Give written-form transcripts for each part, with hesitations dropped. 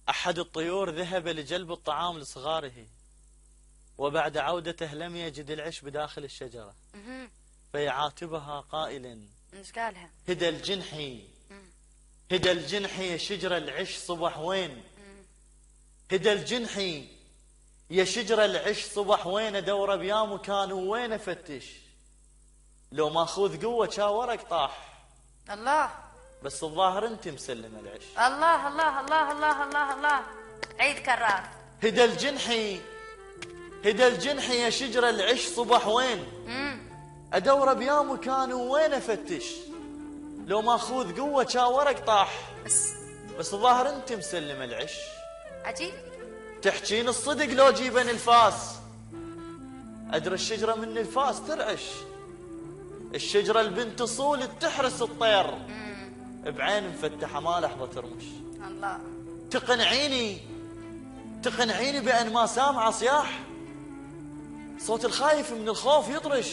أحد الطيور ذهب لجلب الطعام لصغاره، وبعد عودته لم يجد العش بداخل الشجرة، فيعاتبها قائلا: ايش قالها؟ هدى الجنحي، هدى الجنحي يا شجرة العش صبح وين؟ هدى الجنحي يا شجرة العش صبح وين؟ ادور بيا مكان وين افتش؟ لو ماخوذ قوة كا ورق طاح. الله. بس الظاهر انت مسلمة العش. الله الله الله الله الله الله. عيد كرار. هدى الجنحي، هدى الجنحي يا شجرة العش صبح وين؟ ادور بيا مكان وين افتش؟ لو ماخوذ قوة كا ورق طاح. بس الظاهر انت مسلمة العش. عجيب. تحجين الصدق لو جيبن الفاس. ادري الشجرة من الفاس ترعش. الشجرة البنت صول تحرس الطير، بعين مفتحة ما لحظة ترمش. الله. تقنعيني، تقنعيني بأن ما سامعة صياح. صوت الخايف من الخوف يطرش.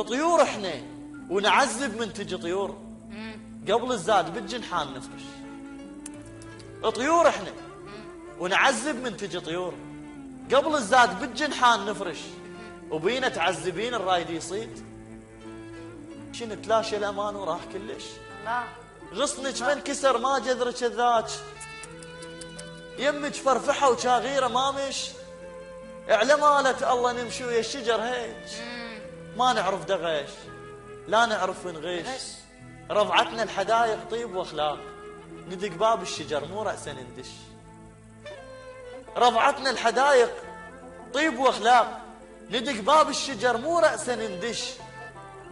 طيور احنا ونعذب من تجي طيور. قبل الزاد بالجنحان نفرش. طيور احنا ونعذب من تجي طيور. قبل الزاد بالجنحان نفرش. وبينا تعذبين الرايد يصيد. شنو تلاشى الامان وراح كلش. الله. غصنك من كسر ما جذرك الذاك. يمك فرفحه وشاغيره ما مش. اعلى مالت الله نمشي ويا الشجر هيك. ما نعرف دغش، لا نعرف نغش. رضعتنا الحدايق طيب واخلاق. ندق باب الشجر مو رأسا ندش. رضعتنا الحدايق طيب واخلاق. ندق باب الشجر مو رأسا ندش.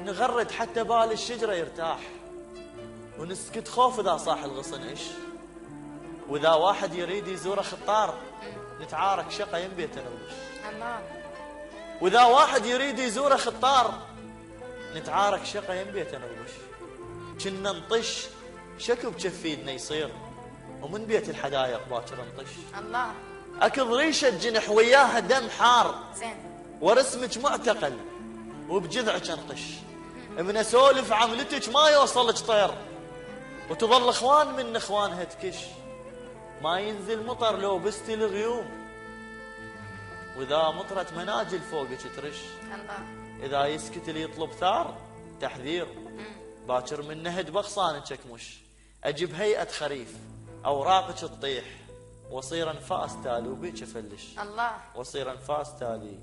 نغرد حتى بال الشجرة يرتاح. ونسكت خوف إذا صاح الغصن إيش. وإذا واحد يريد يزور خطار نتعارك شقة ينبيت نغبش. الله. وإذا واحد يريد يزور خطار نتعارك شقة ينبيت نغبش. كنا نطش شكو بشفيدنا يصير. ومن بيت الحدايق باكر نطش. الله. أكض ريشة جنح وياها دم حار. زين. ورسمك معتقل وبجذعك انطش. من اسولف عملتك ما يوصلك طير. وتظل اخوان من اخوانها تكش. ما ينزل مطر لو بستي الغيوم. واذا مطرت مناجل فوقك ترش. الله. اذا يسكت اللي يطلب ثار تحذير. باكر من نهد بغصانك اكمش. اجيب هيئة خريف اوراقك تطيح. وصير انفاس تالي وبيك افلش. الله. وصير انفاس تالي